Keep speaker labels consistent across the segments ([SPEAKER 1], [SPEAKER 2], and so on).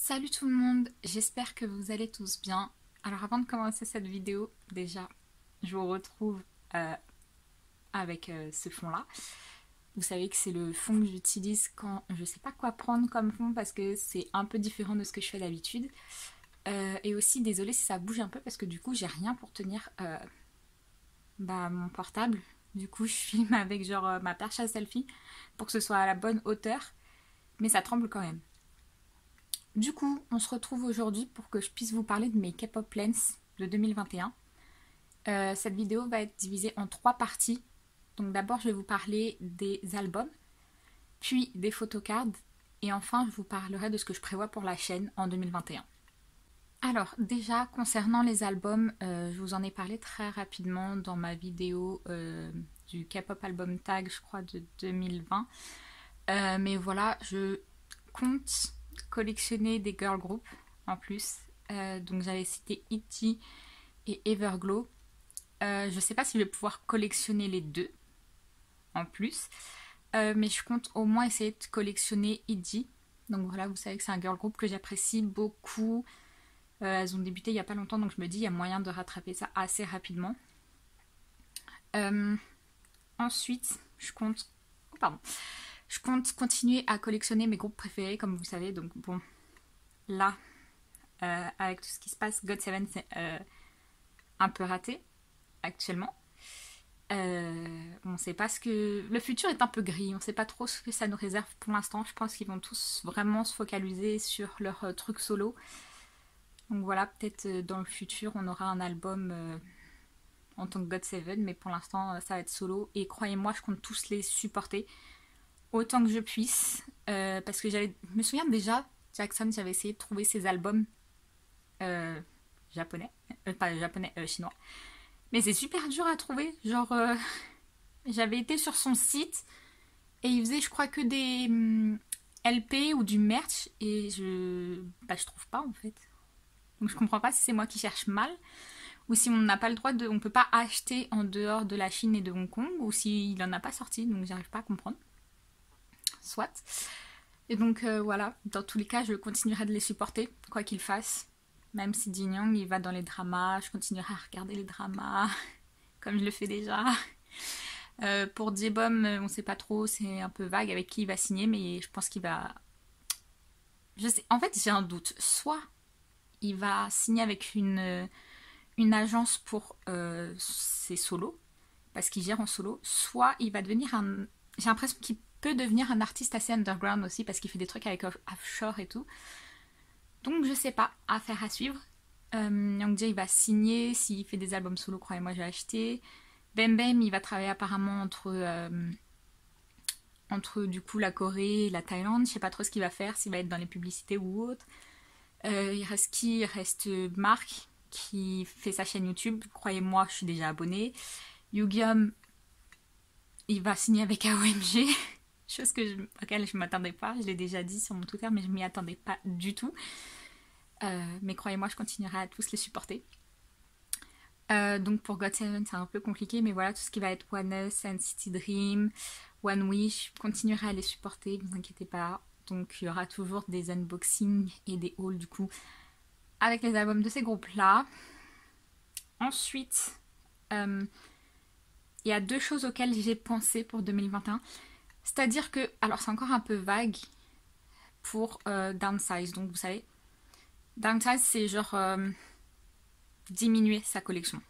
[SPEAKER 1] Salut tout le monde, j'espère que vous allez tous bien. Alors avant de commencer cette vidéo, déjà, je vous retrouve euh, avec ce fond-là. Vous savez que c'est le fond que j'utilise quand je sais pas quoi prendre comme fond parce que c'est un peu différent de ce que je fais d'habitude. Et aussi, désolée si ça bouge un peu parce que du coup, j'ai rien pour tenir mon portable. Du coup, je filme avec genre ma perche à selfie pour que ce soit à la bonne hauteur, mais ça tremble quand même. Du coup, on se retrouve aujourd'hui pour que je puisse vous parler de mes K-pop lens de 2021. Cette vidéo va être divisée en trois parties. Donc d'abord, je vais vous parler des albums, puis des photocards, et enfin, je vous parlerai de ce que je prévois pour la chaîne en 2021. Alors déjà, concernant les albums, je vous en ai parlé très rapidement dans ma vidéo du K-pop album tag, je crois, de 2020. Mais voilà, je compte collectionner des girl groups en plus. Donc j'avais cité ITZY et Everglow. Je sais pas si je vais pouvoir collectionner les deux en plus. Mais je compte au moins essayer de collectionner ITZY. Donc voilà, vous savez que c'est un girl group que j'apprécie beaucoup. Elles ont débuté il y a pas longtemps, donc je me dis il y a moyen de rattraper ça assez rapidement. Euh, Ensuite, oh, pardon. Je compte continuer à collectionner mes groupes préférés, comme vous savez. Donc bon, là, avec tout ce qui se passe, GOT7 c'est un peu raté actuellement. On ne sait pas ce que... Le futur est un peu gris, on ne sait pas trop ce que ça nous réserve pour l'instant. Je pense qu'ils vont tous vraiment se focaliser sur leur truc solo. Donc voilà, peut-être dans le futur, on aura un album en tant que GOT7, mais pour l'instant, ça va être solo. Et croyez-moi, je compte tous les supporter autant que je puisse. Parce que je me souviens déjà, Jackson, j'avais essayé de trouver ses albums euh, japonais, pas japonais, chinois. Mais c'est super dur à trouver. Genre, j'avais été sur son site et il faisait, je crois, que des LP ou du merch et je trouve pas en fait. Donc je comprends pas si c'est moi qui cherche mal ou si on n'a pas le droit de, on peut pas acheter en dehors de la Chine et de Hong Kong ou s'il en a pas sorti. Donc j'arrive pas à comprendre. Soit. Et donc voilà, dans tous les cas, je continuerai de les supporter, quoi qu'ils fassent. Même si Jin Young il va dans les dramas, je continuerai à regarder les dramas, comme je le fais déjà. Pour J-Bomb, on sait pas trop, c'est un peu vague avec qui il va signer, mais je pense qu'il va. Je sais, en fait, j'ai un doute. Soit il va signer avec une agence pour ses solos, parce qu'il gère en solo, soit il va devenir un. J'ai l'impression qu'il peut devenir un artiste assez underground aussi, parce qu'il fait des trucs avec Offshore et tout. Donc je sais pas, affaire à suivre. Young Jae il va signer, s'il fait des albums solo, croyez-moi, je vais acheter. Bem Bem, il va travailler apparemment entre du coup la Corée et la Thaïlande. Je sais pas trop ce qu'il va faire, s'il va être dans les publicités ou autre. Il reste qui? Il reste Marc qui fait sa chaîne YouTube. Croyez-moi, je suis déjà abonnée. Yugyum, il va signer avec AOMG. Chose auquel je m'attendais pas. Je l'ai déjà dit sur mon Twitter, mais je m'y attendais pas du tout. Mais croyez-moi, je continuerai à tous les supporter. Donc pour GOT7 c'est un peu compliqué, mais voilà, tout ce qui va être One Us, NCT Dream, One Wish, je continuerai à les supporter, ne vous inquiétez pas. Donc il y aura toujours des unboxings et des hauls du coup avec les albums de ces groupes-là. Ensuite, il y a deux choses auxquelles j'ai pensé pour 2021. C'est-à-dire que, alors c'est encore un peu vague pour Downsize, donc vous savez, Downsize c'est genre diminuer sa collection.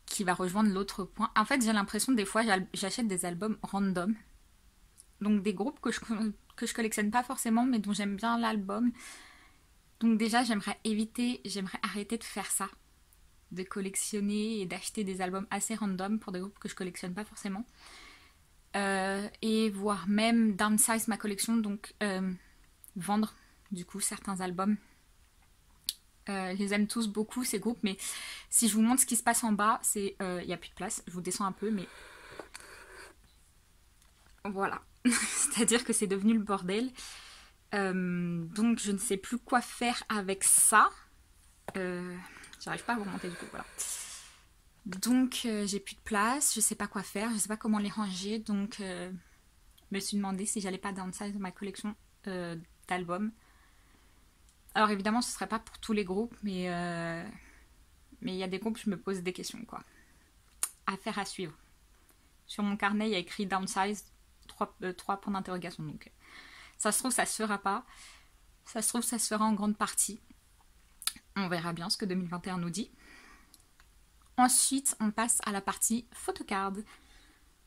[SPEAKER 1] Qui va rejoindre l'autre point. En fait, j'ai l'impression des fois j'achète des albums random. Donc des groupes que je collectionne pas forcément, mais dont j'aime bien l'album. Donc déjà, j'aimerais arrêter de faire ça. De collectionner et d'acheter des albums assez random pour des groupes que je collectionne pas forcément. Et voire même downsize ma collection, donc vendre du coup certains albums. Je les aime tous beaucoup ces groupes, mais si je vous montre ce qui se passe en bas, c'est il n'y a plus de place. Je vous descends un peu, mais voilà. C'est-à-dire que c'est devenu le bordel. Donc je ne sais plus quoi faire avec ça. J'arrive pas à vous remonter du coup, voilà. Donc j'ai plus de place, je sais pas quoi faire, je sais pas comment les ranger, donc me suis demandé si j'allais pas downsize ma collection d'albums. Alors évidemment, ce serait pas pour tous les groupes, mais il y a des groupes, je me pose des questions, quoi. Affaire à suivre. Sur mon carnet, il y a écrit downsize, 3 points d'interrogation. Donc, ça se trouve, ça se fera pas. Ça se trouve, ça se fera en grande partie. On verra bien ce que 2021 nous dit. Ensuite, on passe à la partie photocard.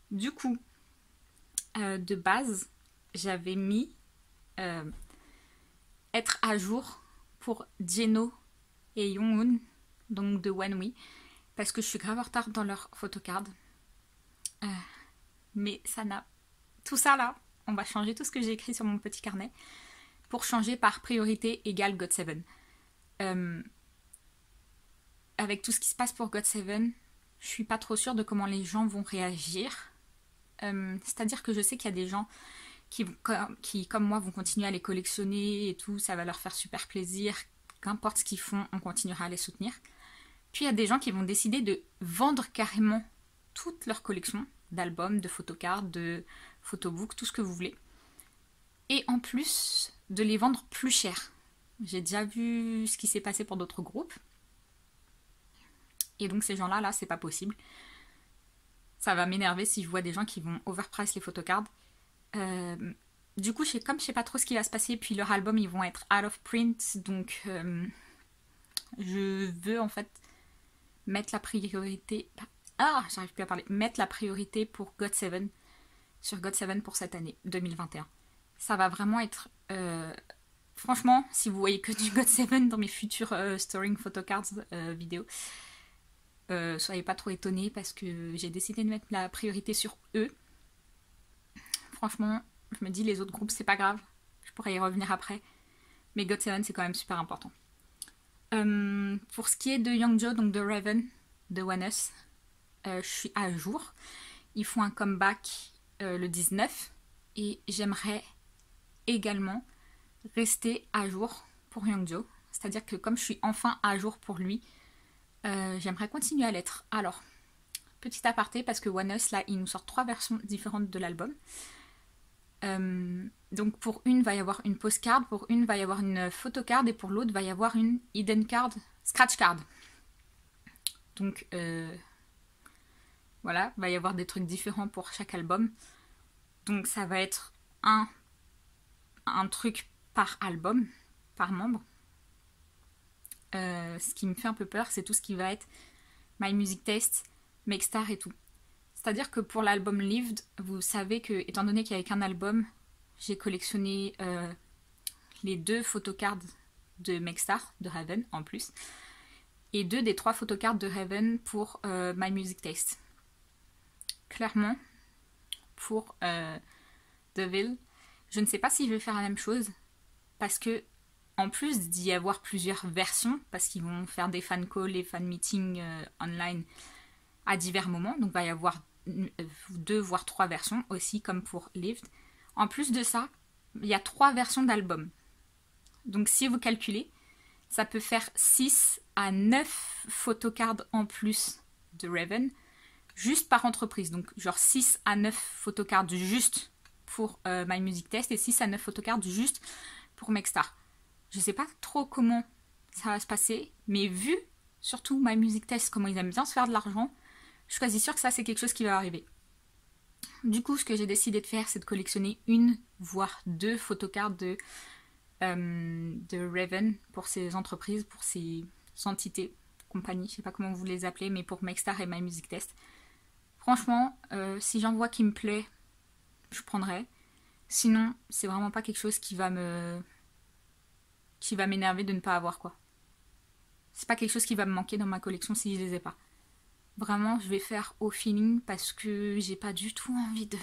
[SPEAKER 1] Du coup, de base, j'avais mis être à jour pour Jeno et Young-hoon, donc de One We, parce que je suis grave en retard dans leur photocard. Mais ça n'a... Tout ça là, on va changer tout ce que j'ai écrit sur mon petit carnet pour changer par priorité égale GOT7. Avec tout ce qui se passe pour GOT7, je suis pas trop sûre de comment les gens vont réagir. C'est-à-dire que je sais qu'il y a des gens qui, comme moi, vont continuer à les collectionner et tout, ça va leur faire super plaisir. Qu'importe ce qu'ils font, on continuera à les soutenir. Puis il y a des gens qui vont décider de vendre carrément toute leur collection d'albums, de photocards, de photobooks, tout ce que vous voulez. Et en plus, de les vendre plus cher. J'ai déjà vu ce qui s'est passé pour d'autres groupes. Et donc ces gens-là, là, c'est pas possible. Ça va m'énerver si je vois des gens qui vont overprice les photocards. Du coup, comme je sais pas trop ce qui va se passer, puis leurs albums, ils vont être out of print. Donc, je veux en fait mettre la priorité... Ah, j'arrive plus à parler. Mettre la priorité pour GOT7 sur GOT7 pour cette année 2021. Ça va vraiment être... Franchement, si vous voyez que du GOT7 dans mes futurs storing photocards vidéo, soyez pas trop étonnés parce que j'ai décidé de mettre la priorité sur eux. Franchement, je me dis les autres groupes c'est pas grave, je pourrais y revenir après, mais GOT7 c'est quand même super important. Pour ce qui est de Youngjo, donc de Raven, de One Us, je suis à jour. Ils font un comeback le 19 et j'aimerais également rester à jour pour Youngjo. C'est-à-dire que comme je suis enfin à jour pour lui, j'aimerais continuer à l'être. Alors, petit aparté, parce que One Us, là, il nous sort 3 versions différentes de l'album. Donc pour une, va y avoir une postcard, pour une, va y avoir une photocard, et pour l'autre, va y avoir une hidden card, scratch card. Donc, voilà, va y avoir des trucs différents pour chaque album. Donc ça va être un truc par album, par membre. Ce qui me fait un peu peur, c'est tout ce qui va être My Music Taste, Make Star et tout. C'est-à-dire que pour l'album Lived, vous savez que, étant donné qu'il n'y avait qu'un album, j'ai collectionné les 2 photocards de Make Star, de Raven en plus, et 2 des 3 photocards de Raven pour My Music Taste. Clairement, pour Deville, je ne sais pas si je vais faire la même chose, parce que en plus d'y avoir plusieurs versions, parce qu'ils vont faire des fan calls et fan meetings online à divers moments, donc il va y avoir 2 voire 3 versions aussi, comme pour Lived. En plus de ça, il y a 3 versions d'albums. Donc si vous calculez, ça peut faire 6 à 9 photocards en plus de Raven, juste par entreprise. Donc genre 6 à 9 photocards juste pour My Music Test et 6 à 9 photocards juste pour Make Star. Je sais pas trop comment ça va se passer, mais vu surtout My Music Test, comment ils aiment bien se faire de l'argent, je suis quasi sûre que ça c'est quelque chose qui va arriver. Du coup, ce que j'ai décidé de faire, c'est de collectionner 1 voire 2 photocards de Raven pour ces entreprises, pour ces entités, compagnies, je sais pas comment vous les appelez, mais pour Make Star et My Music Test. Franchement, si j'en vois qui me plaît, je prendrai. Sinon, c'est vraiment pas quelque chose qui va m'énerver de ne pas avoir, quoi. C'est pas quelque chose qui va me manquer dans ma collection si je les ai pas. Vraiment, je vais faire au feeling parce que j'ai pas du tout envie de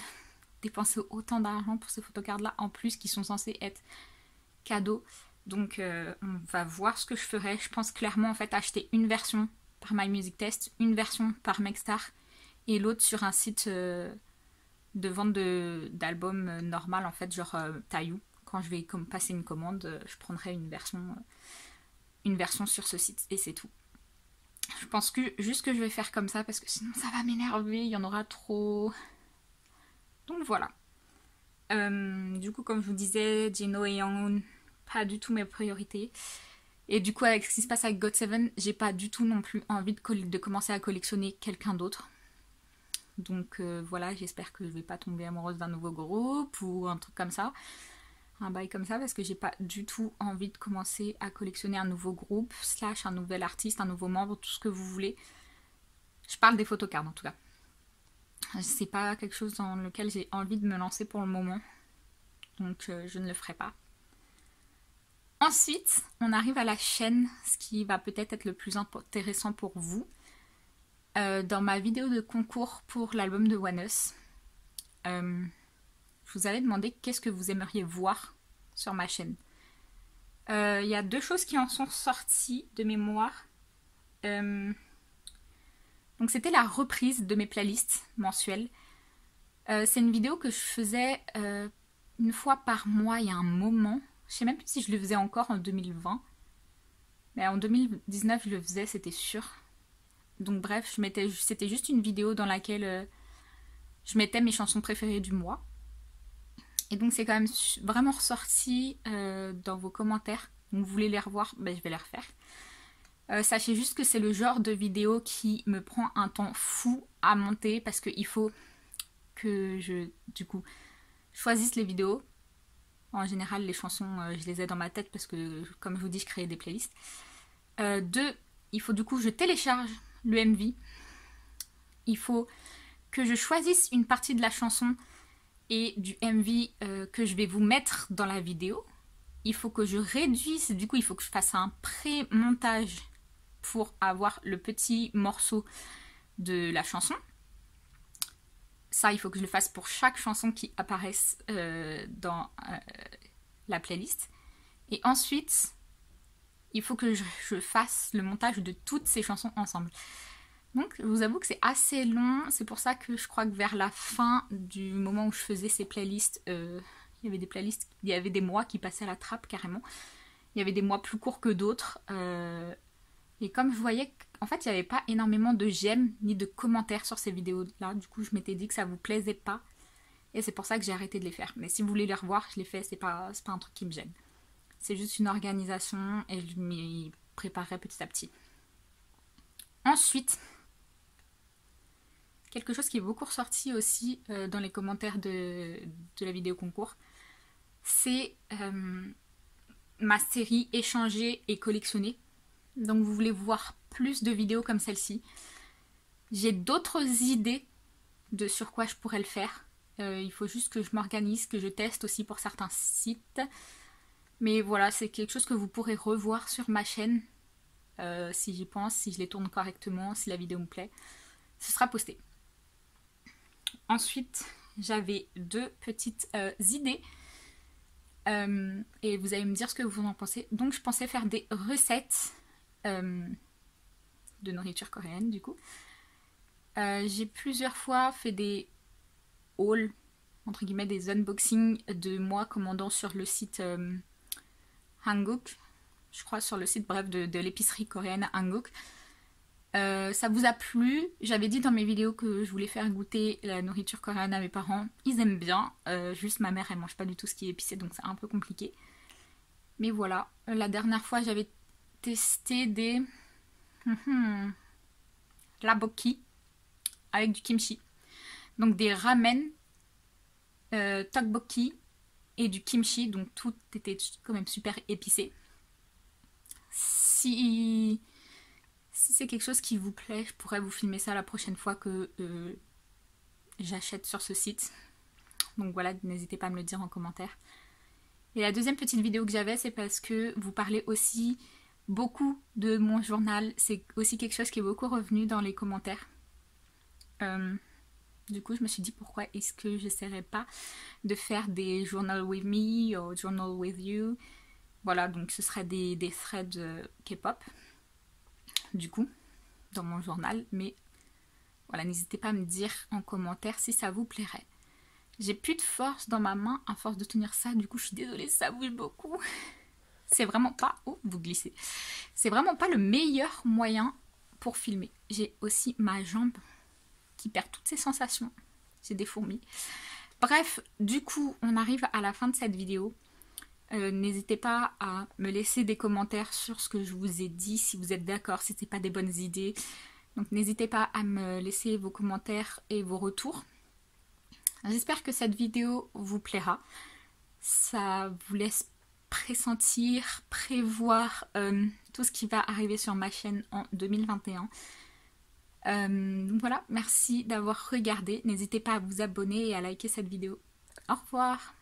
[SPEAKER 1] dépenser autant d'argent pour ces photocards-là, en plus qui sont censés être cadeaux. Donc on va voir ce que je ferai. Je pense clairement en fait acheter une version par My Music Test, une version par Make Star et l'autre sur un site de vente d'albums normal en fait, genre Taillou. Quand je vais passer une commande, je prendrai une version sur ce site et c'est tout. Je pense que juste que je vais faire comme ça parce que sinon ça va m'énerver, il y en aura trop. Donc voilà. Du coup, comme je vous disais, Jeno et Yang, pas du tout mes priorités. Et du coup, avec ce qui se passe avec GOT7, j'ai pas du tout non plus envie de commencer à collectionner quelqu'un d'autre. Donc voilà, j'espère que je vais pas tomber amoureuse d'un nouveau groupe ou un truc comme ça. Un bail comme ça, parce que j'ai pas du tout envie de commencer à collectionner un nouveau groupe, slash un nouvel artiste, un nouveau membre, tout ce que vous voulez. Je parle des photocards en tout cas. C'est pas quelque chose dans lequel j'ai envie de me lancer pour le moment. Donc je ne le ferai pas. Ensuite, on arrive à la chaîne, ce qui va peut-être être le plus intéressant pour vous. Dans ma vidéo de concours pour l'album de ONEUS, je vous avais demandé qu'est-ce que vous aimeriez voir sur ma chaîne. Il y a 2 choses qui en sont sorties de mémoire. Donc c'était la reprise de mes playlists mensuelles. C'est une vidéo que je faisais une fois par mois il y a un moment. Je sais même plus si je le faisais encore en 2020. Mais en 2019 je le faisais, c'était sûr. Donc bref, c'était juste une vidéo dans laquelle je mettais mes chansons préférées du mois. Et donc c'est quand même vraiment ressorti dans vos commentaires. Donc vous voulez les revoir, ben, je vais les refaire. Sachez juste que c'est le genre de vidéo qui me prend un temps fou à monter parce qu'il faut que je, du coup, choisisse les vidéos. En général, les chansons, je les ai dans ma tête parce que, comme je vous dis, je crée des playlists. 2, il faut du coup, je télécharge le MV. Il faut que je choisisse une partie de la chanson et du MV que je vais vous mettre dans la vidéo. Il faut que je réduise, du coup, il faut que je fasse un pré-montage pour avoir le petit morceau de la chanson. Ça, il faut que je le fasse pour chaque chanson qui apparaisse dans la playlist. Et ensuite, il faut que je fasse le montage de toutes ces chansons ensemble. Donc, je vous avoue que c'est assez long. C'est pour ça que je crois que vers la fin du moment où je faisais ces playlists, il y avait des playlists, il y avait des mois qui passaient à la trappe carrément. Il y avait des mois plus courts que d'autres. Et comme je voyais qu'en fait, il n'y avait pas énormément de j'aime ni de commentaires sur ces vidéos-là, du coup, je m'étais dit que ça vous plaisait pas. Et c'est pour ça que j'ai arrêté de les faire. Mais si vous voulez les revoir, je les fais, c'est pas un truc qui me gêne. C'est juste une organisation et je m'y préparerai petit à petit. Ensuite, quelque chose qui est beaucoup ressorti aussi dans les commentaires de la vidéo concours, c'est ma série échanger et collectionner. Donc vous voulez voir plus de vidéos comme celle-ci. J'ai d'autres idées de sur quoi je pourrais le faire. Il faut juste que je m'organise, que je teste aussi pour certains sites. Mais voilà, c'est quelque chose que vous pourrez revoir sur ma chaîne. Si j'y pense, si je les tourne correctement, si la vidéo me plaît. Ce sera posté. Ensuite, j'avais 2 petites idées. Et vous allez me dire ce que vous en pensez. Donc je pensais faire des recettes de nourriture coréenne du coup. J'ai plusieurs fois fait des hauls, entre guillemets des unboxings de moi commandant sur le site Hanguk, je crois sur le site bref de l'épicerie coréenne Hanguk. Ça vous a plu? J'avais dit dans mes vidéos que je voulais faire goûter la nourriture coréenne à mes parents. Ils aiment bien, juste ma mère elle mange pas du tout ce qui est épicé donc c'est un peu compliqué. Mais voilà, la dernière fois j'avais testé des tteokbokki avec du kimchi. Donc des ramen, tteokbokki et du kimchi, donc tout était quand même super épicé. Si c'est quelque chose qui vous plaît, je pourrais vous filmer ça la prochaine fois que j'achète sur ce site. Donc voilà, n'hésitez pas à me le dire en commentaire. Et la deuxième petite vidéo que j'avais, c'est parce que vous parlez aussi beaucoup de mon journal. C'est aussi quelque chose qui est beaucoup revenu dans les commentaires. Du coup, je me suis dit pourquoi est-ce que j'essaierais pas de faire des journal with me ou journal with you. Voilà, donc ce serait des threads K-pop, du coup, dans mon journal. Mais voilà, n'hésitez pas à me dire en commentaire si ça vous plairait. J'ai plus de force dans ma main à force de tenir ça, du coup je suis désolée, ça bouge beaucoup. C'est vraiment pas... Oh, vous glissez. C'est vraiment pas le meilleur moyen pour filmer. J'ai aussi ma jambe qui perd toutes ses sensations. J'ai des fourmis. Bref, du coup, on arrive à la fin de cette vidéo. N'hésitez pas à me laisser des commentaires sur ce que je vous ai dit, si vous êtes d'accord, si ce n'est pas des bonnes idées. Donc n'hésitez pas à me laisser vos commentaires et vos retours. J'espère que cette vidéo vous plaira. Ça vous laisse pressentir, prévoir tout ce qui va arriver sur ma chaîne en 2021. Donc voilà, merci d'avoir regardé. N'hésitez pas à vous abonner et à liker cette vidéo. Au revoir!